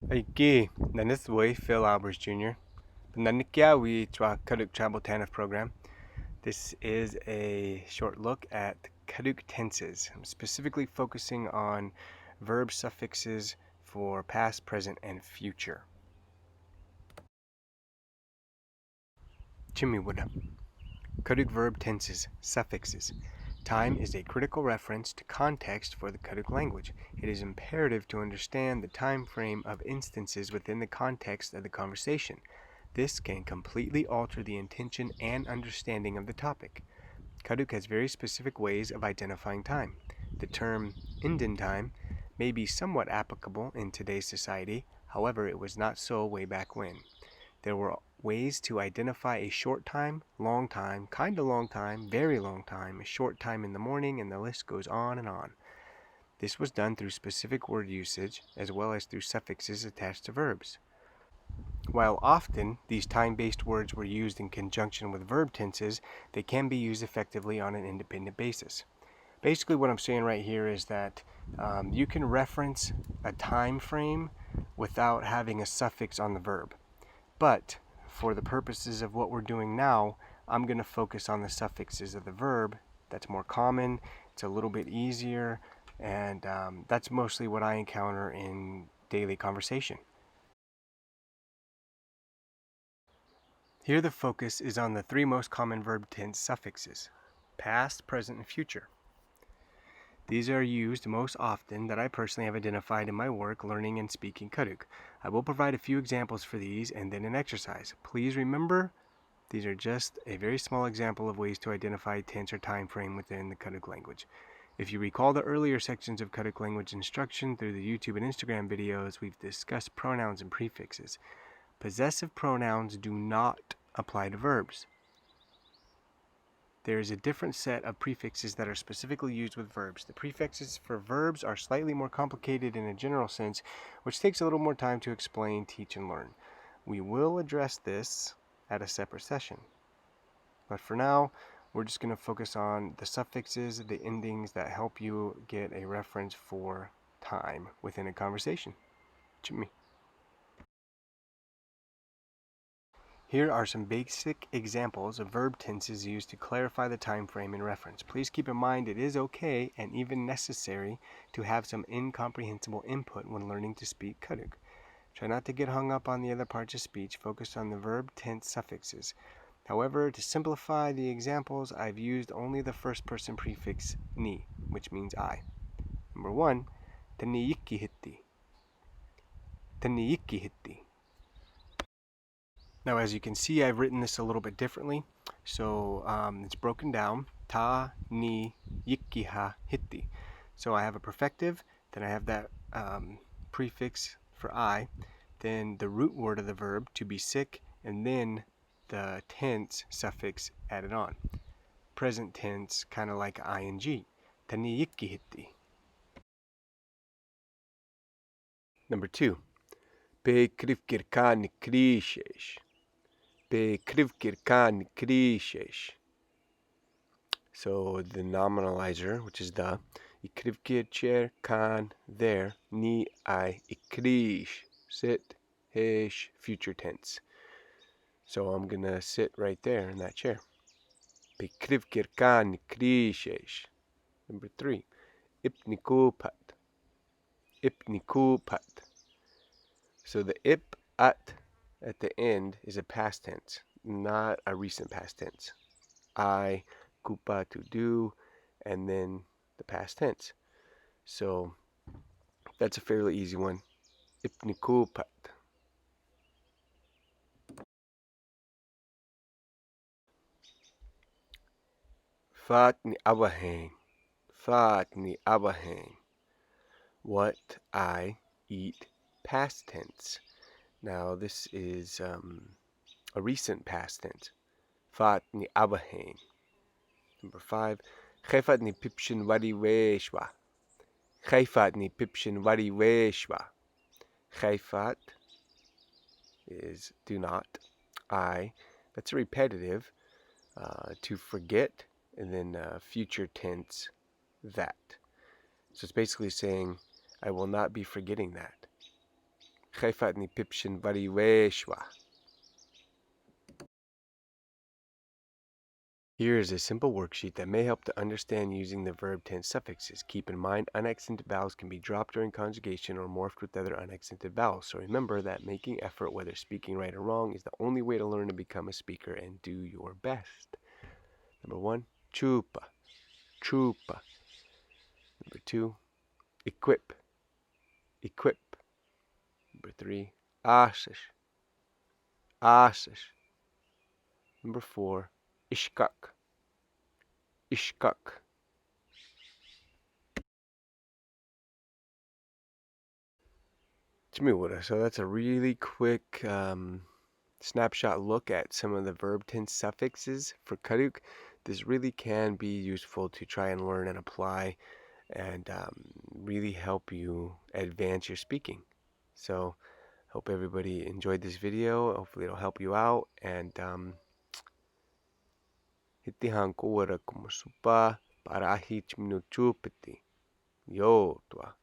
Aiki, Nanisway Phil Albers Jr. Nanikiawi Chwa Karuk Travel Tanif program. This is a short look at Karuk tenses. I'm specifically focusing on verb suffixes for past, present, and future. Chimiwada. Karuk verb tenses, suffixes. Time is a critical reference to context for the Karuk language. It is imperative to understand the time frame of instances within the context of the conversation. This can completely alter the intention and understanding of the topic. Karuk has very specific ways of identifying time. The term Indian time may be somewhat applicable in today's society, however, it was not so way back when. There were ways to identify a short time, long time, kind of long time, very long time, a short time in the morning, and the list goes on and on. This was done through specific word usage as well as through suffixes attached to verbs. While often these time-based words were used in conjunction with verb tenses, they can be used effectively on an independent basis. Basically what I'm saying right here is that you can reference a time frame without having a suffix on the verb. But for the purposes of what we're doing now, I'm going to focus on the suffixes of the verb. That's more common, it's a little bit easier, and that's mostly what I encounter in daily conversation. Here the focus is on the three most common verb tense suffixes: past, present, and future. These are used most often that I personally have identified in my work learning and speaking Karuk. I will provide a few examples for these and then an exercise. Please remember, these are just a very small example of ways to identify tense or time frame within the Karuk language. If you recall the earlier sections of Karuk language instruction through the YouTube and Instagram videos, we've discussed pronouns and prefixes. Possessive pronouns do not apply to verbs. There is a different set of prefixes that are specifically used with verbs. The prefixes for verbs are slightly more complicated in a general sense, which takes a little more time to explain, teach, and learn. We will address this at a separate session. But for now, we're just going to focus on the suffixes, the endings that help you get a reference for time within a conversation. Chimmy. Here are some basic examples of verb tenses used to clarify the time frame in reference. Please keep in mind it is okay and even necessary to have some incomprehensible input when learning to speak Karuk. Try not to get hung up on the other parts of speech, focus on the verb tense suffixes. However, to simplify the examples, I've used only the first person prefix ni, which means I. Number 1, taniyiki hitti. Taniyiki hitti. Now, as you can see, I've written this a little bit differently. So it's broken down, ta, ni, yikiha, hitti. So I have a perfective, then I have that prefix for I, then the root word of the verb, to be sick, and then the tense suffix added on. Present tense, kind of like ing. Tani yikki hitti. Number 2. Pe krivkirkan krishesh. Pe krivkirkan krishesh. So the nominalizer, which is the, ikrivkircher kan there, ni I ikrish, sit, hesh, future tense. So I'm gonna sit right there in that chair. Pe krivkirkan krishesh. Number 3. Ipnikupat. Ipnikupat. So the ip at the end is a past tense, not a recent past tense. I, kupa, to do, and then the past tense. So that's a fairly easy one. Ipnikupat. Fatni abahang. Fatni abahang. What I eat, past tense. Now this is a recent past tense. Fatni abahang. Number 5. Gefatni pipshin wari weshwa. Gefatni pipshin wari weshwa. Gefat is do not. I, that's a repetitive, to forget, and then future tense, that. So it's basically saying, I will not be forgetting that. Kaifatni Pipshin Variweshwa. Here is a simple worksheet that may help to understand using the verb tense suffixes. Keep in mind, unaccented vowels can be dropped during conjugation or morphed with other unaccented vowels. So remember that making effort, whether speaking right or wrong, is the only way to learn to become a speaker, and do your best. Number 1, chupa, chupa. Number 2, equip, equip. Number 3, ashish, ashish. Number 4, ishkak, ishkak. So that's a really quick snapshot look at some of the verb tense suffixes for Karuk. This really can be useful to try and learn and apply, and really help you advance your speaking. So hope everybody enjoyed this video. Hopefully it'll help you out. And hitihan ko wara kumusupa para ahich minutupiti. Yo tua.